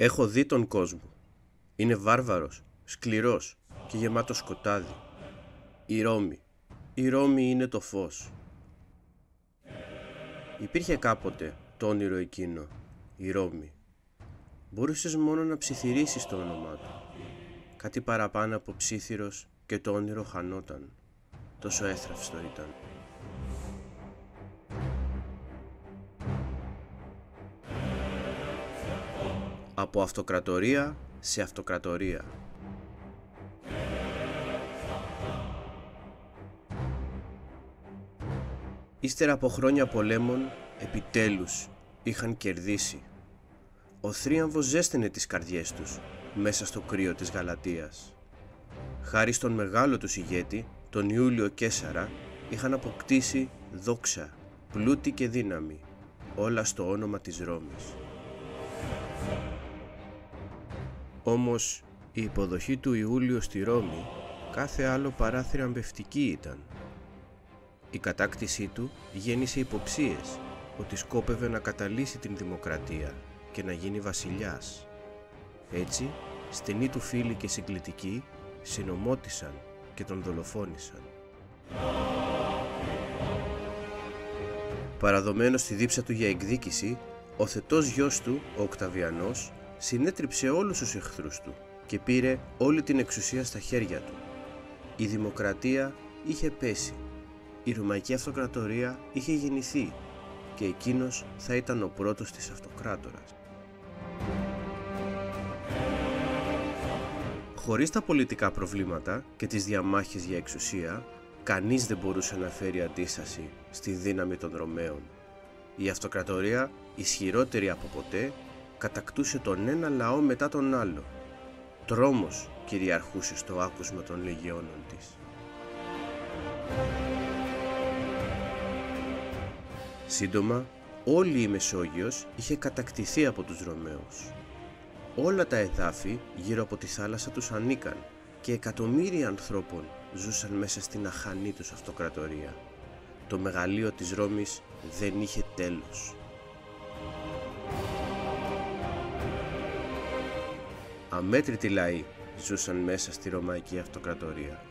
Έχω δει τον κόσμο. Είναι βάρβαρος, σκληρός και γεμάτος σκοτάδι. Η Ρώμη. Η Ρώμη είναι το φως. Υπήρχε κάποτε το όνειρο εκείνο, η Ρώμη. Μπορούσες μόνο να ψιθυρίσεις το όνομά του. Κάτι παραπάνω από ψίθυρος και το όνειρο χανόταν. Τόσο έθραυστο ήταν. Από αυτοκρατορία σε αυτοκρατορία. Ύστερα από χρόνια πολέμων, επιτέλους είχαν κερδίσει. Ο θρίαμβος ζέστηνε τις καρδιές τους μέσα στο κρύο της Γαλατίας. Χάρη στον μεγάλο τους ηγέτη, τον Ιούλιο Καίσαρα, είχαν αποκτήσει δόξα, πλούτη και δύναμη, όλα στο όνομα της Ρώμης. Όμως η υποδοχή του Ιούλιο στη Ρώμη κάθε άλλο παρά θριαμβευτική ήταν. Η κατάκτησή του γέννησε υποψίες ότι σκόπευε να καταλύσει την δημοκρατία και να γίνει βασιλιάς. Έτσι, στενοί του φίλοι και συγκλητικοί συνομότησαν και τον δολοφόνησαν. Παραδομένος στη δίψα του για εκδίκηση, ο θετός γιος του, ο Οκταβιανός, συνέτριψε όλους τους εχθρούς του και πήρε όλη την εξουσία στα χέρια του. Η δημοκρατία είχε πέσει, η Ρωμαϊκή Αυτοκρατορία είχε γεννηθεί και εκείνος θα ήταν ο πρώτος της αυτοκράτορας. Χωρίς τα πολιτικά προβλήματα και τις διαμάχες για εξουσία, κανείς δεν μπορούσε να φέρει αντίσταση στη δύναμη των Ρωμαίων. Η αυτοκρατορία, ισχυρότερη από ποτέ, κατακτούσε τον ένα λαό μετά τον άλλο. Τρόμος κυριαρχούσε στο άκουσμα των λεγεώνων της. Σύντομα, όλη η Μεσόγειος είχε κατακτηθεί από τους Ρωμαίους. Όλα τα εδάφη γύρω από τη θάλασσα τους ανήκαν και εκατομμύρια ανθρώπων ζούσαν μέσα στην αχανή τους αυτοκρατορία. Το μεγαλείο της Ρώμης δεν είχε τέλος. Αμέτρητοι λαοί ζούσαν μέσα στη Ρωμαϊκή Αυτοκρατορία.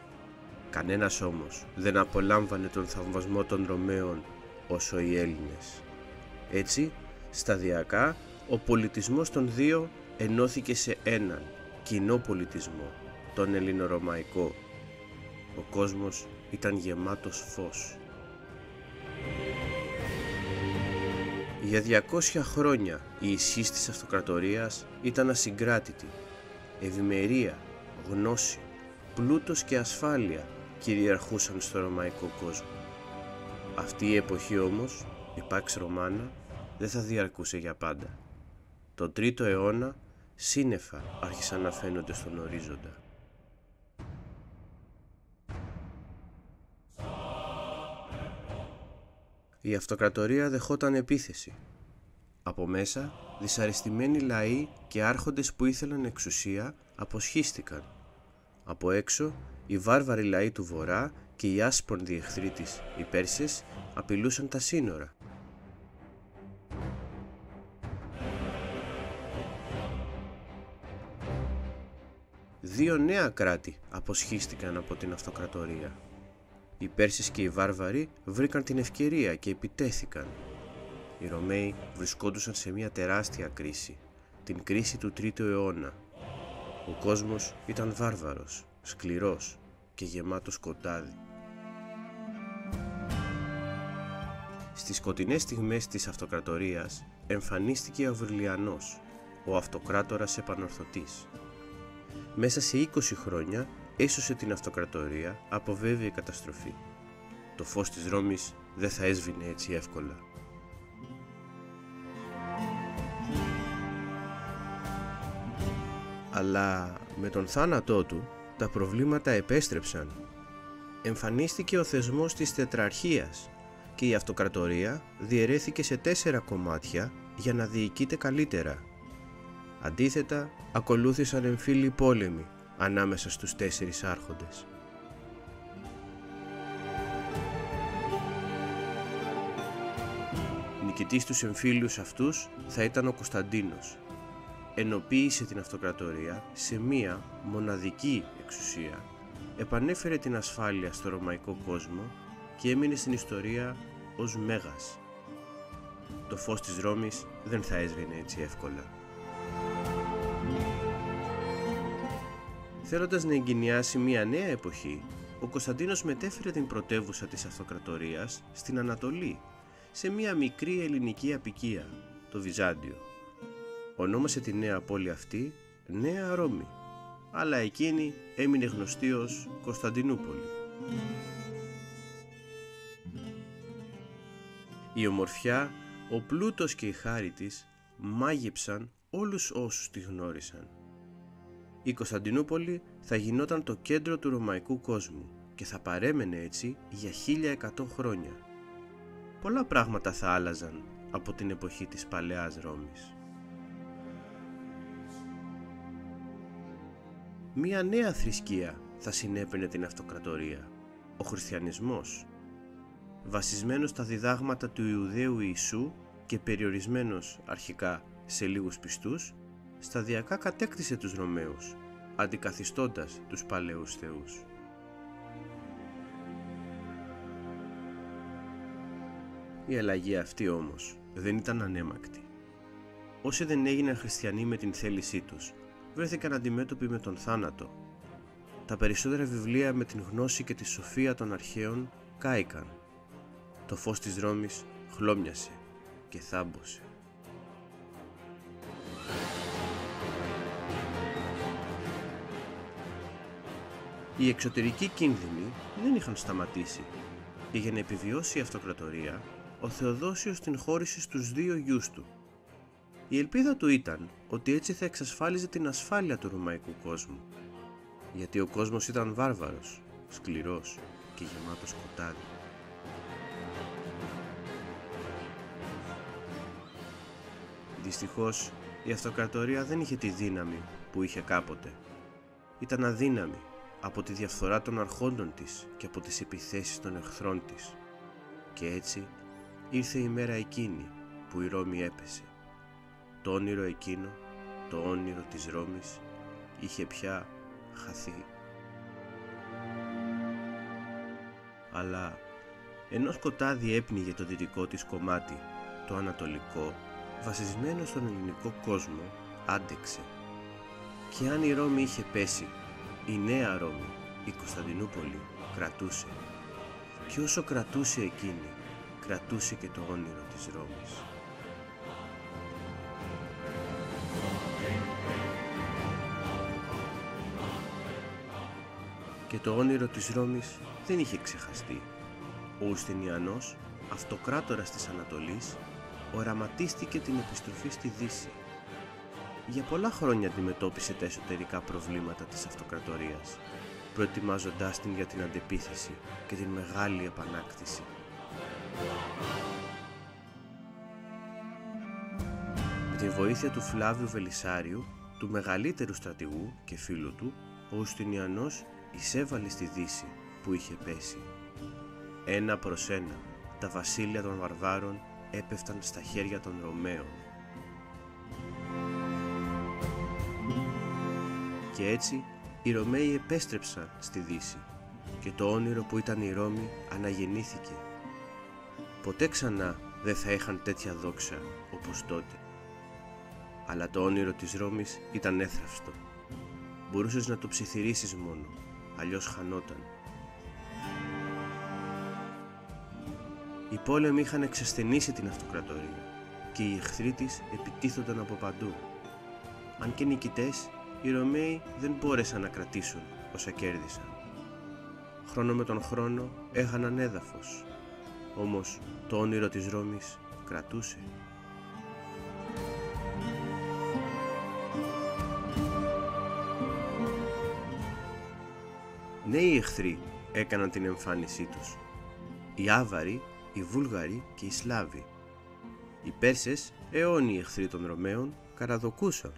Κανένας όμως δεν απολάμβανε τον θαυμασμό των Ρωμαίων όσο οι Έλληνες. Έτσι, σταδιακά, ο πολιτισμός των δύο ενώθηκε σε έναν κοινό πολιτισμό, τον ελληνορωμαϊκό. Ο κόσμος ήταν γεμάτος φως. Για 200 χρόνια η ισχύς της αυτοκρατορίας ήταν ασυγκράτητη. Ευημερία, γνώση, πλούτος και ασφάλεια κυριαρχούσαν στο ρωμαϊκό κόσμο. Αυτή η εποχή όμως, η Pax Romana, δεν θα διαρκούσε για πάντα. Τον 3ο αιώνα σύννεφα άρχισαν να φαίνονται στον ορίζοντα. Η αυτοκρατορία δεχόταν επίθεση. Από μέσα, δυσαρεστημένοι λαοί και άρχοντες που ήθελαν εξουσία αποσχίστηκαν. Από έξω, οι βάρβαροι λαοί του Βορρά και οι άσπρονδοι εχθροί της, οι Πέρσες, απειλούσαν τα σύνορα. Δύο νέα κράτη αποσχίστηκαν από την αυτοκρατορία. Οι Πέρσες και οι Βάρβαροι βρήκαν την ευκαιρία και επιτέθηκαν. Οι Ρωμαίοι βρισκόντουσαν σε μια τεράστια κρίση, την κρίση του 3ου αιώνα. Ο κόσμος ήταν βάρβαρος, σκληρός και γεμάτος σκοτάδι. Στις σκοτεινές στιγμές της αυτοκρατορίας εμφανίστηκε ο Αυριλιανός, ο αυτοκράτορας επανορθωτής. Μέσα σε 20 χρόνια έσωσε την αυτοκρατορία από βέβαιη καταστροφή. Το φως της Ρώμης δεν θα έσβηνε έτσι εύκολα. Αλλά με τον θάνατό του τα προβλήματα επέστρεψαν. Εμφανίστηκε ο θεσμός της τετραρχίας και η αυτοκρατορία διαιρέθηκε σε 4 κομμάτια για να διοικείται καλύτερα. Αντίθετα, ακολούθησαν εμφύλοι πόλεμοι ανάμεσα στους 4 άρχοντες. Νικητής στους εμφύλιους αυτούς θα ήταν ο Κωνσταντίνος. ενοποίησε την αυτοκρατορία σε μία μοναδική εξουσία, επανέφερε την ασφάλεια στο ρωμαϊκό κόσμο και έμεινε στην ιστορία ως μέγας. Το φως της Ρώμης δεν θα έσβηνε έτσι εύκολα. Θέλοντας να εγκαινιάσει μία νέα εποχή, ο Κωνσταντίνος μετέφερε την πρωτεύουσα της αυτοκρατορίας στην Ανατολή, σε μία μικρή ελληνική αποικία, το Βυζάντιο. Ονόμασε τη νέα πόλη αυτή Νέα Ρώμη, αλλά εκείνη έμεινε γνωστή ως Κωνσταντινούπολη. Η ομορφιά, ο πλούτος και η χάρη της μάγεψαν όλους όσους τη γνώρισαν. Η Κωνσταντινούπολη θα γινόταν το κέντρο του ρωμαϊκού κόσμου και θα παρέμενε έτσι για 1100 χρόνια. Πολλά πράγματα θα άλλαζαν από την εποχή της Παλαιάς Ρώμης. Μία νέα θρησκεία θα συνέπαινε την αυτοκρατορία, ο χριστιανισμός. Βασισμένος στα διδάγματα του Ιουδαίου Ιησού και περιορισμένος αρχικά σε λίγους πιστούς, σταδιακά κατέκτησε τους Ρωμαίους, αντικαθιστώντας τους παλαιούς θεούς. Η αλλαγή αυτή όμως δεν ήταν ανέμακτη. Όσοι δεν έγιναν χριστιανοί με την θέλησή τους, βρέθηκαν αντιμέτωποι με τον θάνατο. Τα περισσότερα βιβλία με την γνώση και τη σοφία των αρχαίων κάηκαν. Το φως της Ρώμης χλώμιασε και θάμπωσε. Οι εξωτερικοί κίνδυνοι δεν είχαν σταματήσει και για να επιβιώσει η αυτοκρατορία, ο Θεοδόσιος την χώρισε στους δύο γιους του. Η ελπίδα του ήταν ότι έτσι θα εξασφάλιζε την ασφάλεια του ρωμαϊκού κόσμου, γιατί ο κόσμος ήταν βάρβαρος, σκληρός και γεμάτος σκοτάδι. Δυστυχώς, η αυτοκρατορία δεν είχε τη δύναμη που είχε κάποτε. Ήταν αδύναμη από τη διαφθορά των αρχόντων της και από τις επιθέσεις των εχθρών της. Και έτσι ήρθε η μέρα εκείνη που η Ρώμη έπεσε. Το όνειρο εκείνο, το όνειρο της Ρώμης, είχε πια χαθεί. Αλλά ενώ σκοτάδι έπνιγε το δυτικό της κομμάτι, το ανατολικό, βασισμένο στον ελληνικό κόσμο, άντεξε. Και αν η Ρώμη είχε πέσει, η νέα Ρώμη, η Κωνσταντινούπολη, κρατούσε. Και όσο κρατούσε εκείνη, κρατούσε και το όνειρο της Ρώμης. Και το όνειρο της Ρώμης δεν είχε ξεχαστεί. Ο Ουστινιανός, αυτοκράτορας της Ανατολής, οραματίστηκε την επιστροφή στη Δύση. Για πολλά χρόνια αντιμετώπισε τα εσωτερικά προβλήματα της αυτοκρατορίας, προετοιμάζοντάς την για την αντεπίθεση και την μεγάλη επανάκτηση. Με τη βοήθεια του Φλάβιου Βελισσάριου, του μεγαλύτερου στρατηγού και φίλου του, ο Ουστινιανός εισέβαλε στη Δύση που είχε πέσει. Ένα προς ένα, τα βασίλεια των βαρβάρων έπεφταν στα χέρια των Ρωμαίων. Και έτσι οι Ρωμαίοι επέστρεψαν στη Δύση και το όνειρο που ήταν η Ρώμη αναγεννήθηκε. Ποτέ ξανά δεν θα είχαν τέτοια δόξα όπως τότε. Αλλά το όνειρο της Ρώμης ήταν έθραυστο. Μπορούσες να το ψιθυρίσεις μόνο, αλλιώς χανόταν. Οι πόλεμοι είχαν εξασθενήσει την αυτοκρατορία και οι εχθροί της επιτίθονταν από παντού. Αν και νικητές, οι Ρωμαίοι δεν μπόρεσαν να κρατήσουν όσα κέρδισαν. Χρόνο με τον χρόνο έχαναν έδαφος, όμως το όνειρο της Ρώμης κρατούσε. Νέοι εχθροί έκαναν την εμφάνισή τους. Οι Άβαροι, οι Βούλγαροι και οι Σλάβοι. Οι Πέρσες, αιώνιοι εχθροί των Ρωμαίων, καραδοκούσαν.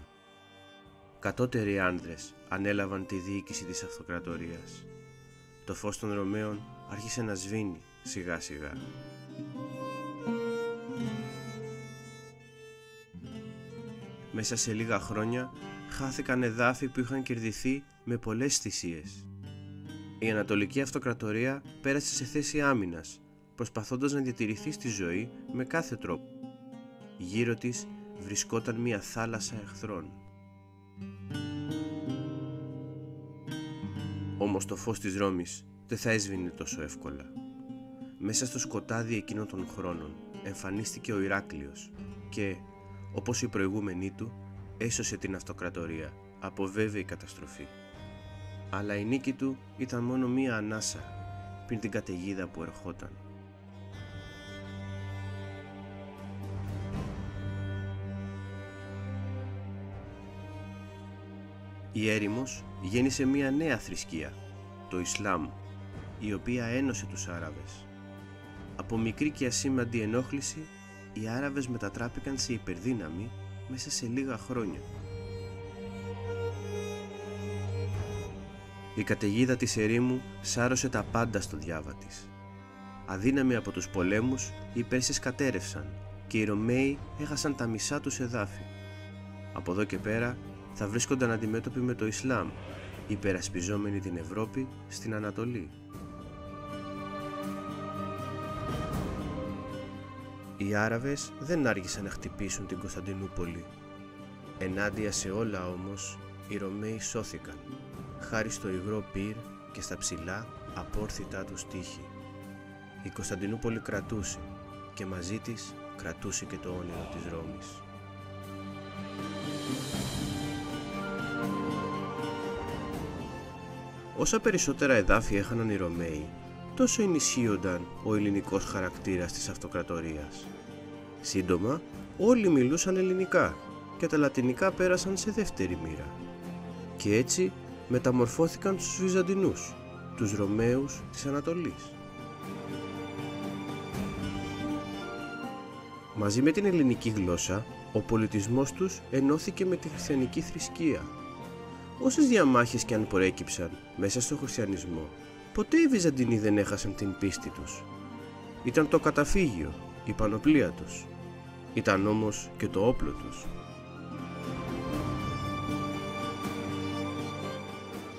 Κατώτεροι άνδρες ανέλαβαν τη διοίκηση της αυτοκρατορίας. Το φως των Ρωμαίων άρχισε να σβήνει σιγά σιγά. Μέσα σε λίγα χρόνια χάθηκαν εδάφη που είχαν κερδιθεί με πολλές θυσίες. Η Ανατολική Αυτοκρατορία πέρασε σε θέση άμυνας, προσπαθώντας να διατηρηθεί στη ζωή με κάθε τρόπο. Γύρω της βρισκόταν μια θάλασσα εχθρών. Όμως το φως της Ρώμης δεν θα έσβηνε τόσο εύκολα. Μέσα στο σκοτάδι εκείνων των χρόνων εμφανίστηκε ο Ηράκλειος και, όπως οι προηγούμενοι του, έσωσε την αυτοκρατορία από βέβαιη καταστροφή. Αλλά η νίκη του ήταν μόνο μία ανάσα πριν την καταιγίδα που ερχόταν. Η έρημος γέννησε μία νέα θρησκεία, το Ισλάμ, η οποία ένωσε τους Άραβες. Από μικρή και ασήμαντη ενόχληση, οι Άραβες μετατράπηκαν σε υπερδύναμη μέσα σε λίγα χρόνια. Η καταιγίδα της ερήμου σάρωσε τα πάντα στο διάβα της. Αδύναμοι από τους πολέμους, οι Πέρσες κατέρευσαν και οι Ρωμαίοι έχασαν τα μισά τους εδάφη. Από εδώ και πέρα θα βρίσκονταν αντιμέτωποι με το Ισλάμ, υπερασπιζόμενοι την Ευρώπη στην Ανατολή. Οι Άραβες δεν άργησαν να χτυπήσουν την Κωνσταντινούπολη. Ενάντια σε όλα όμως, οι Ρωμαίοι σώθηκαν, χάρη στο υγρό πυρ και στα ψηλά απόρθητά τους τείχη. Η Κωνσταντινούπολη κρατούσε και μαζί της κρατούσε και το όνειρο της Ρώμης. Όσα περισσότερα εδάφη έχαναν οι Ρωμαίοι, τόσο ενισχύονταν ο ελληνικός χαρακτήρας της αυτοκρατορίας. Σύντομα, όλοι μιλούσαν ελληνικά και τα λατινικά πέρασαν σε δεύτερη μοίρα. Και έτσι μεταμορφώθηκαν στους Βυζαντινούς, τους Ρωμαίους της Ανατολής. Μαζί με την ελληνική γλώσσα, ο πολιτισμός τους ενώθηκε με τη χριστιανική θρησκεία. Όσες διαμάχες και αν προέκυψαν μέσα στο χριστιανισμό, ποτέ οι Βυζαντινοί δεν έχασαν την πίστη τους. Ήταν το καταφύγιο, η πανοπλία τους. Ήταν όμως και το όπλο τους.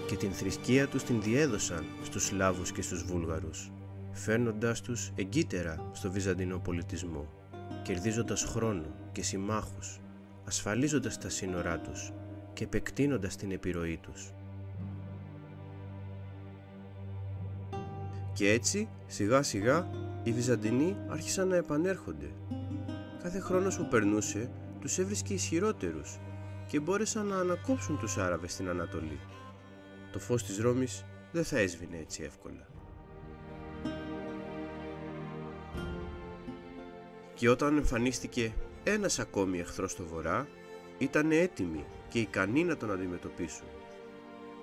Και την θρησκεία τους την διέδωσαν στους Σλάβους και στους Βούλγαρους, φέρνοντάς τους εγκύτερα στο βυζαντινό πολιτισμό, κερδίζοντας χρόνο και συμμάχους, ασφαλίζοντας τα σύνορά τους και επεκτείνοντας την επιρροή τους. Και έτσι, σιγά σιγά, οι Βυζαντινοί άρχισαν να επανέρχονται. Κάθε χρόνος που περνούσε, τους έβρισκε ισχυρότερους και μπόρεσαν να ανακόψουν τους Άραβες στην Ανατολή. Το φως της Ρώμης δεν θα έσβηνε έτσι εύκολα. Και όταν εμφανίστηκε ένας ακόμη εχθρός στο βορρά, ήταν έτοιμοι και ικανοί να τον αντιμετωπίσουν.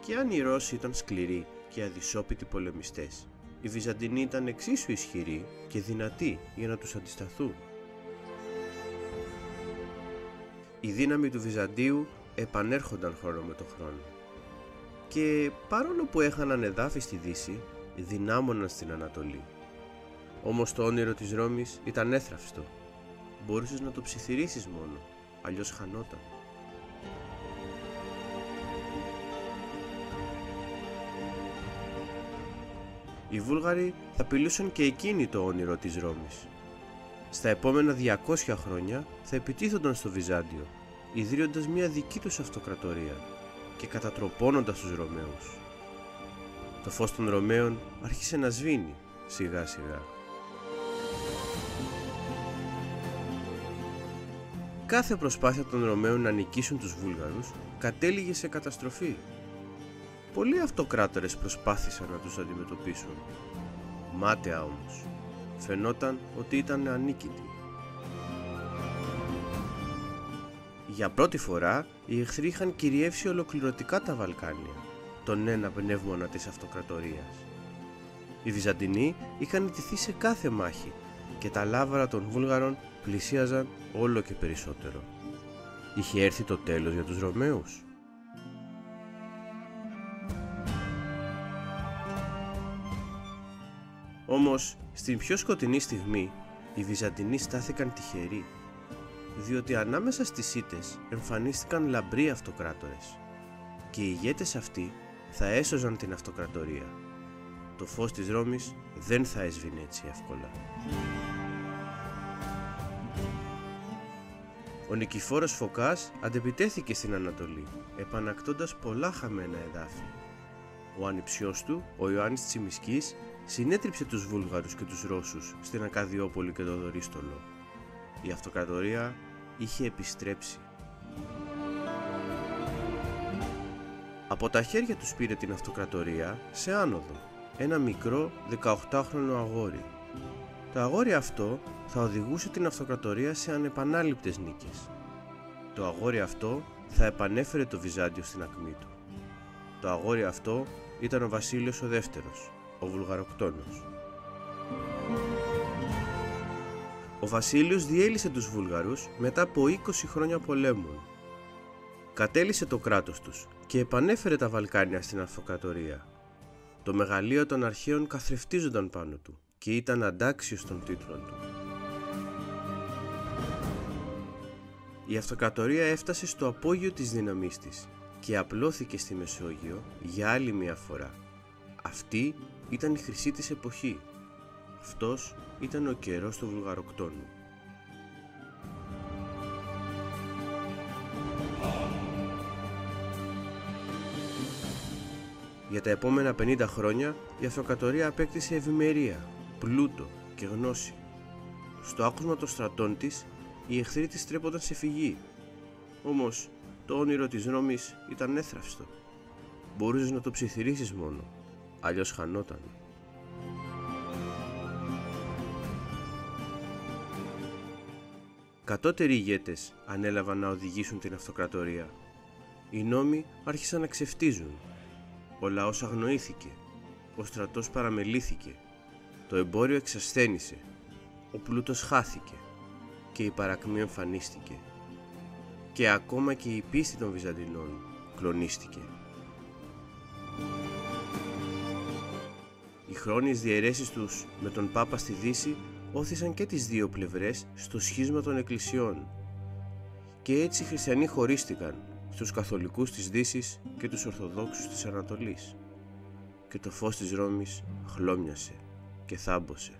Και αν οι Ρώσοι ήταν σκληροί και αδυσόπιτοι πολεμιστές, οι Βυζαντινοί ήταν εξίσου ισχυροί και δυνατοί για να τους αντισταθούν. Οι δύναμοι του Βυζαντίου επανέρχονταν χρόνο με το χρόνο. Και παρόλο που έχαναν εδάφη στη Δύση, δυνάμωναν στην Ανατολή. Όμως το όνειρο της Ρώμης ήταν έθραυστο. Μπορούσες να το ψιθυρίσεις μόνο, αλλιώς χανόταν. Οι Βούλγαροι θα απειλούσαν και εκείνοι το όνειρο της Ρώμης. Στα επόμενα 200 χρόνια θα επιτίθονταν στο Βυζάντιο, ιδρύοντας μια δική τους αυτοκρατορία και κατατροπώνοντας τους Ρωμαίους. Το φως των Ρωμαίων άρχισε να σβήνει σιγά σιγά. Κάθε προσπάθεια των Ρωμαίων να νικήσουν τους Βούλγαρους κατέληγε σε καταστροφή. Πολλοί αυτοκράτορες προσπάθησαν να τους αντιμετωπίσουν. Μάταια όμως. Φαινόταν ότι ήταν ανίκητοι. Για πρώτη φορά οι εχθροί είχαν κυριεύσει ολοκληρωτικά τα Βαλκάνια, τον ένα πνεύμονα της αυτοκρατορίας. Οι Βυζαντινοί είχαν ιτηθεί σε κάθε μάχη και τα λάβαρα των Βούλγαρων πλησίαζαν όλο και περισσότερο. Είχε έρθει το τέλος για τους Ρωμαίους. Όμως, στην πιο σκοτεινή στιγμή, οι Βυζαντινοί στάθηκαν τυχεροί. διότι ανάμεσα στις Σίτες εμφανίστηκαν λαμπροί αυτοκράτορες και οι ηγέτες αυτοί θα έσωζαν την αυτοκρατορία. Το φως της Ρώμης δεν θα έσβηνε έτσι εύκολα. Ο Νικηφόρος Φωκάς αντεπιτέθηκε στην Ανατολή, επανακτώντας πολλά χαμένα εδάφη. Ο ανιψιός του, ο Ιωάννης Τσιμισκής, συνέτριψε τους Βούλγαρους και τους Ρώσους στην Ακαδιόπολη και το Δωρίστολο. Η αυτοκρατορία είχε επιστρέψει. Από τα χέρια τους πήρε την αυτοκρατορία σε άνοδο ένα μικρό 18χρονο αγόρι. Το αγόρι αυτό θα οδηγούσε την αυτοκρατορία σε ανεπανάληπτες νίκες. Το αγόρι αυτό θα επανέφερε το Βυζάντιο στην ακμή του. Το αγόρι αυτό ήταν ο Βασίλειος ο Δεύτερος, ο Βουλγαροκτόνος. Ο Βασίλειος διέλυσε τους Βούλγαρους μετά από 20 χρόνια πολέμων. Κατέλυσε το κράτος τους και επανέφερε τα Βαλκάνια στην αυτοκρατορία. Το μεγαλείο των αρχαίων καθρεφτίζονταν πάνω του και ήταν αντάξιος των τίτλων του. Η αυτοκρατορία έφτασε στο απόγειο της δύναμής της και απλώθηκε στη Μεσόγειο για άλλη μια φορά. Αυτή ήταν η χρυσή της εποχή. Αυτός ήταν ο καιρός του Βουλγαροκτόνου. Για τα επόμενα 50 χρόνια η αυτοκρατορία απέκτησε ευημερία, πλούτο και γνώση. Στο άκουσμα των στρατών της, οι εχθροί της τρέπονταν σε φυγή. Όμως το όνειρο της Ρώμης ήταν έθραυστο. Μπορούσες να το ψιθυρίσεις μόνο, αλλιώς χανόταν. Κατώτεροι ηγέτες ανέλαβαν να οδηγήσουν την αυτοκρατορία. Οι νόμοι άρχισαν να ξεφτίζουν. Ο λαός αγνοήθηκε. Ο στρατός παραμελήθηκε. Το εμπόριο εξασθένησε. Ο πλούτος χάθηκε. Και η παρακμή εμφανίστηκε. Και ακόμα και η πίστη των Βυζαντινών κλονίστηκε. Οι χρόνιες διαιρέσεις τους με τον Πάπα στη Δύση όθησαν και τις δύο πλευρές στο σχίσμα των εκκλησιών. Και έτσι οι χριστιανοί χωρίστηκαν στους καθολικούς της Δύσης και τους Ορθοδόξους της Ανατολής. Και το φως της Ρώμης χλώμιασε και θάμπωσε.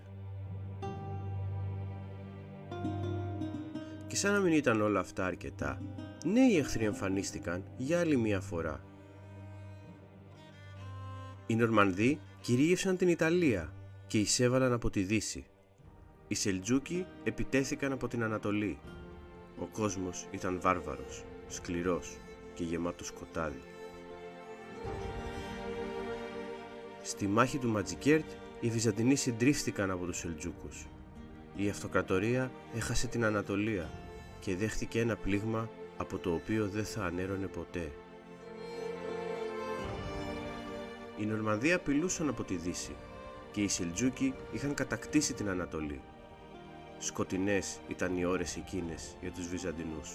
Και σαν να μην ήταν όλα αυτά αρκετά, νέοι εχθροί εμφανίστηκαν για άλλη μία φορά. Οι Νορμανδοί κυρίευσαν την Ιταλία και εισέβαλαν από τη Δύση. Οι Σελτζούκοι επιτέθηκαν από την Ανατολή. Ο κόσμος ήταν βάρβαρος, σκληρός και γεμάτο σκοτάδι. Στη μάχη του Ματζικέρτ οι Βυζαντινοί συντρίφθηκαν από τους Σελτζούκους. Η αυτοκρατορία έχασε την Ανατολία και δέχτηκε ένα πλήγμα από το οποίο δεν θα ανέρωνε ποτέ. Οι Νορμανδοί απειλούσαν από τη Δύση και οι Σελτζούκοι είχαν κατακτήσει την Ανατολή. Σκοτεινές ήταν οι ώρες εκείνες για τους Βυζαντινούς.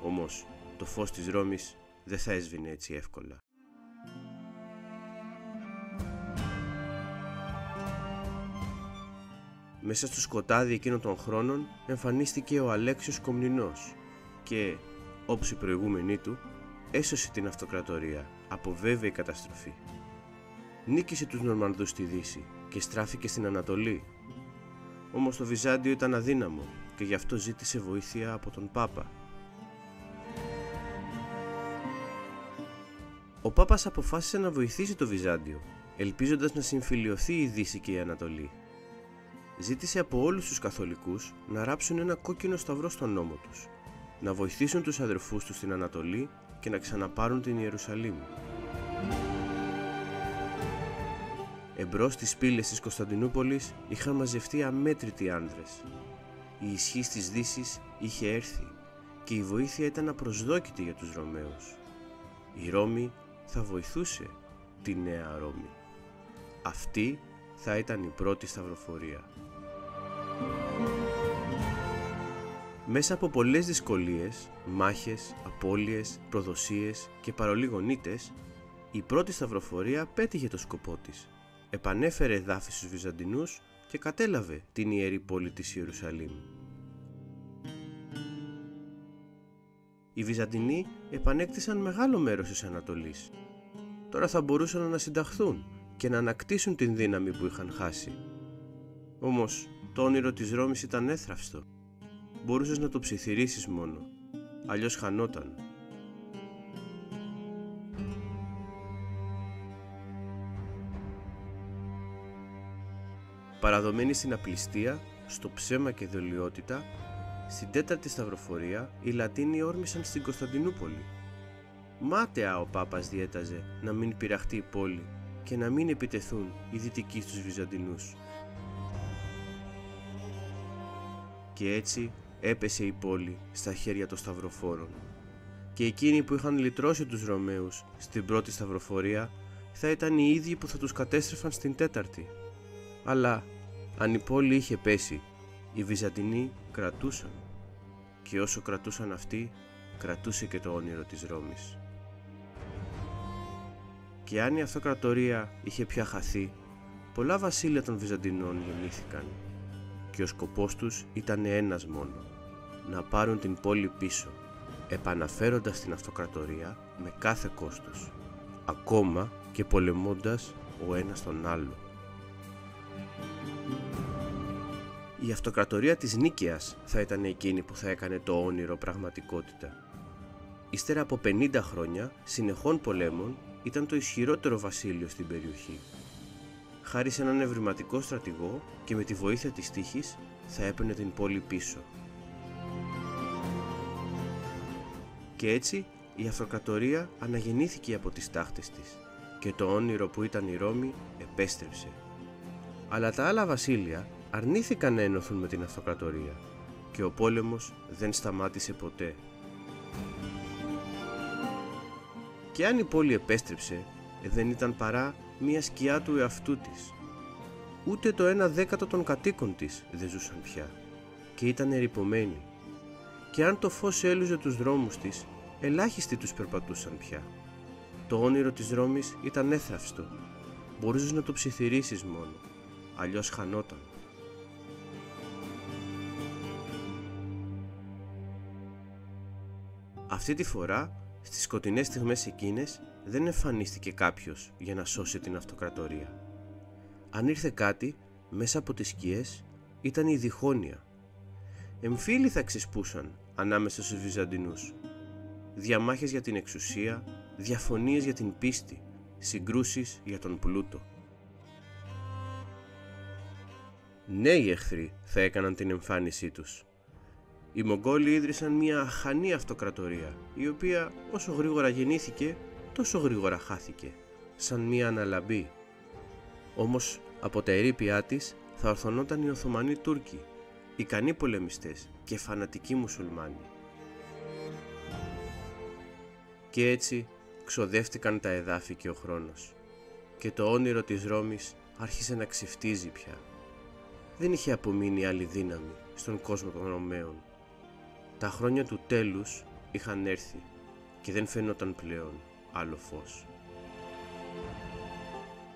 Όμως το φως της Ρώμης δεν θα έσβηνε έτσι εύκολα. Μέσα στο σκοτάδι εκείνων των χρόνων εμφανίστηκε ο Αλέξιος Κομνηνός και, όπως οι προηγούμενοι του, έσωσε την αυτοκρατορία από βέβαιη καταστροφή. Νίκησε τους Νορμανδούς στη Δύση και στράφηκε στην Ανατολή. Όμως το Βυζάντιο ήταν αδύναμο και γι' αυτό ζήτησε βοήθεια από τον Πάπα. Ο Πάπας αποφάσισε να βοηθήσει το Βυζάντιο, ελπίζοντας να συμφιλιωθεί η Δύση και η Ανατολή. Ζήτησε από όλους τους καθολικούς να ράψουν ένα κόκκινο σταυρό στον νόμο τους, να βοηθήσουν τους αδερφούς τους στην Ανατολή και να ξαναπάρουν την Ιερουσαλήμ. Εμπρός στις πύλες της Κωνσταντινούπολης είχαν μαζευτεί αμέτρητοι άνδρες. Η ισχύς της Δύσης είχε έρθει και η βοήθεια ήταν απροσδόκητη για τους Ρωμαίους. Η Ρώμη θα βοηθούσε τη Νέα Ρώμη. Αυτή θα ήταν η πρώτη σταυροφορία. Μέσα από πολλές δυσκολίες, μάχες, απώλειες, προδοσίες και παρολίγονίτες, η πρώτη σταυροφορία πέτυχε το σκοπό της. Επανέφερε εδάφη στους Βυζαντινούς και κατέλαβε την ιερή πόλη της Ιερουσαλήμ. οι Βυζαντινοί επανέκτησαν μεγάλο μέρος της Ανατολής. Τώρα θα μπορούσαν να συνταχθούν και να ανακτήσουν την δύναμη που είχαν χάσει. Όμως το όνειρο της Ρώμης ήταν έθραυστο. Μπορούσες να το ψιθυρίσεις μόνο, αλλιώς χανόταν. Παραδομένοι στην απληστία, στο ψέμα και δολιότητα, στην τέταρτη σταυροφορία οι Λατίνοι όρμησαν στην Κωνσταντινούπολη. Μάταια ο Πάπας διέταζε να μην πειραχτεί η πόλη και να μην επιτεθούν οι Δυτικοί στους Βυζαντινούς. Και έτσι έπεσε η πόλη στα χέρια των σταυροφόρων, και εκείνοι που είχαν λυτρώσει τους Ρωμαίους στην πρώτη σταυροφορία θα ήταν οι ίδιοι που θα τους κατέστρεφαν στην τέταρτη. Αλλά αν η πόλη είχε πέσει, οι Βυζαντινοί κρατούσαν, και όσο κρατούσαν αυτοί, κρατούσε και το όνειρο της Ρώμης. Και αν η αυτοκρατορία είχε πια χαθεί, πολλά βασίλεια των Βυζαντινών γεννήθηκαν, και ο σκοπός τους ήταν ένας μόνο: να πάρουν την πόλη πίσω, επαναφέροντας την αυτοκρατορία με κάθε κόστος, ακόμα και πολεμώντας ο ένας τον άλλο. Η αυτοκρατορία της Νίκαιας θα ήταν εκείνη που θα έκανε το όνειρο πραγματικότητα. Ύστερα από 50 χρόνια συνεχών πολέμων, ήταν το ισχυρότερο βασίλειο στην περιοχή. Χάρη σε έναν ευρηματικό στρατηγό και με τη βοήθεια της τύχης θα έπαιρνε την πόλη πίσω. Και έτσι η αυτοκρατορία αναγεννήθηκε από τις τάχτες της και το όνειρο που ήταν η Ρώμη επέστρεψε. Αλλά τα άλλα βασίλεια αρνήθηκαν να ενωθούν με την αυτοκρατορία και ο πόλεμος δεν σταμάτησε ποτέ. Και αν η πόλη επέστρεψε, δεν ήταν παρά μια σκιά του εαυτού της. Ούτε το 1/10 των κατοίκων της δεν ζούσαν πια και ήταν ερειπωμένοι. Και αν το φως έλουζε τους δρόμους της, ελάχιστοι τους περπατούσαν πια. Το όνειρο της Ρώμης ήταν έθραυστο. Μπορούσες να το ψιθυρίσεις μόνο, αλλιώς χανόταν. Αυτή τη φορά, στις σκοτεινές στιγμές εκείνες, δεν εμφανίστηκε κάποιος για να σώσει την αυτοκρατορία. Αν ήρθε κάτι, μέσα από τις σκιές, ήταν η διχόνοια. Εμφύλοι θα ξεσπούσαν ανάμεσα στους Βυζαντινούς. Διαμάχες για την εξουσία, διαφωνίες για την πίστη, συγκρούσεις για τον πλούτο. Νέοι εχθροί θα έκαναν την εμφάνισή τους. Οι Μογγόλοι ίδρυσαν μια αχανή αυτοκρατορία, η οποία όσο γρήγορα γεννήθηκε, τόσο γρήγορα χάθηκε, σαν μια αναλαμπή. Όμως από τα ερείπια της θα ορθωνόταν οι Οθωμανοί Τούρκοι, ικανοί πολεμιστές και φανατικοί μουσουλμάνοι. Και έτσι ξοδεύτηκαν τα εδάφη και ο χρόνος, και το όνειρο της Ρώμης άρχισε να ξεφτίζει πια. Δεν είχε απομείνει άλλη δύναμη στον κόσμο των Ρωμαίων. Τα χρόνια του τέλους είχαν έρθει και δεν φαινόταν πλέον άλλο φως.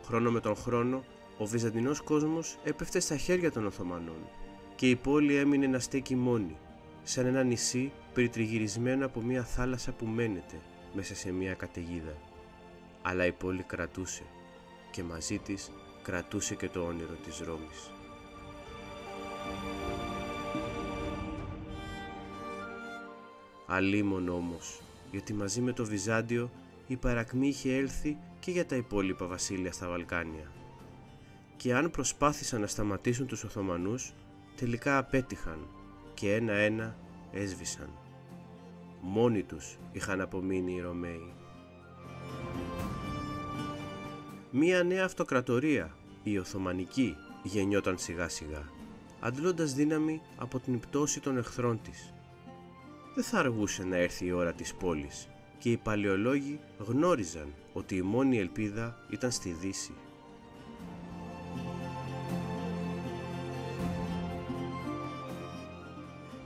Χρόνο με τον χρόνο, ο βυζαντινός κόσμος έπεφτε στα χέρια των Οθωμανών και η πόλη έμεινε να στέκει μόνη, σαν ένα νησί περιτριγυρισμένο από μια θάλασσα που μένεται μέσα σε μια καταιγίδα. Αλλά η πόλη κρατούσε και μαζί της κρατούσε και το όνειρο της Ρώμης. Αλίμον όμως, γιατί μαζί με το Βυζάντιο η παρακμή είχε έλθει και για τα υπόλοιπα βασίλεια στα Βαλκάνια. Και αν προσπάθησαν να σταματήσουν τους Οθωμανούς, τελικά απέτυχαν και ένα-ένα έσβησαν. Μόνοι τους είχαν απομείνει οι Ρωμαίοι. Μία νέα αυτοκρατορία, η Οθωμανική, γεννιόταν σιγά σιγά, αντλώντας δύναμη από την πτώση των εχθρών της. Δεν θα αργούσε να έρθει η ώρα της πόλης και οι παλαιολόγοι γνώριζαν ότι η μόνη ελπίδα ήταν στη Δύση.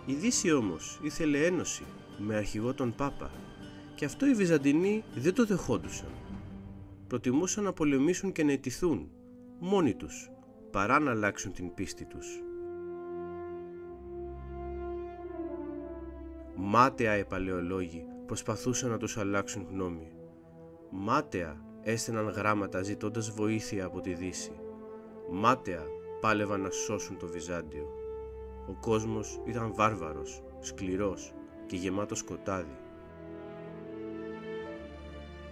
Η Δύση όμως ήθελε ένωση με αρχηγό τον Πάπα και αυτό οι Βυζαντινοί δεν το δεχόντουσαν. Προτιμούσαν να πολεμήσουν και να ιτηθούν μόνοι τους παρά να αλλάξουν την πίστη τους. Μάταια οι παλαιολόγοι προσπαθούσαν να τους αλλάξουν γνώμη. Μάταια έστεναν γράμματα ζητώντας βοήθεια από τη Δύση. Μάταια πάλευαν να σώσουν το Βυζάντιο. Ο κόσμος ήταν βάρβαρος, σκληρός και γεμάτος σκοτάδι.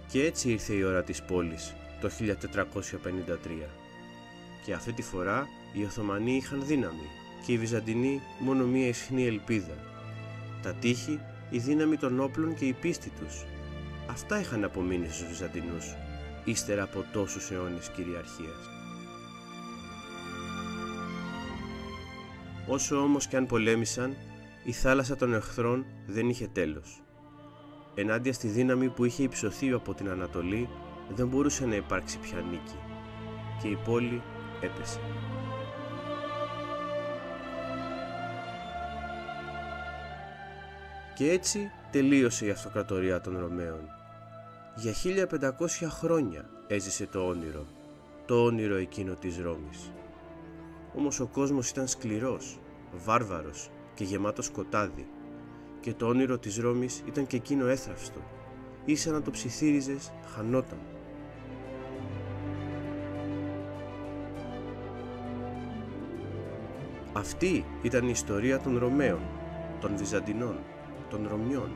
Και έτσι ήρθε η ώρα της πόλης το 1453. Και αυτή τη φορά οι Οθωμανοί είχαν δύναμη και οι Βυζαντινοί μόνο μία ισχνή ελπίδα. Τα τείχη, η δύναμη των όπλων και η πίστη τους. Αυτά είχαν απομείνει στους Βυζαντινούς, ύστερα από τόσους αιώνες κυριαρχίας. Όσο όμως κι αν πολέμησαν, η θάλασσα των εχθρών δεν είχε τέλος. Ενάντια στη δύναμη που είχε υψωθεί από την Ανατολή, δεν μπορούσε να υπάρξει πια νίκη και η πόλη έπεσε. Και έτσι τελείωσε η αυτοκρατορία των Ρωμαίων. Για 1500 χρόνια έζησε το όνειρο εκείνο της Ρώμης. Όμως ο κόσμος ήταν σκληρός, βάρβαρος και γεμάτος σκοτάδι και το όνειρο της Ρώμης ήταν και εκείνο έθραυστο, ίσα να το ψιθύριζες χανόταν. Αυτή ήταν η ιστορία των Ρωμαίων, των Βυζαντινών, των Ρωμιών.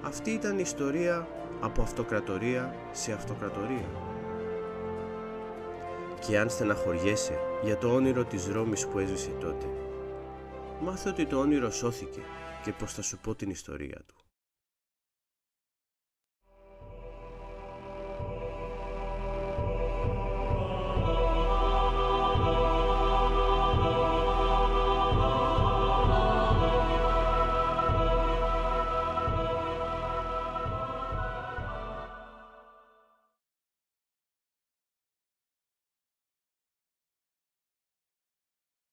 Αυτή ήταν η ιστορία από αυτοκρατορία σε αυτοκρατορία. Και αν στεναχωριέσαι για το όνειρο της Ρώμης που έζησε τότε, μάθε ότι το όνειρο σώθηκε και πως θα σου πω την ιστορία του.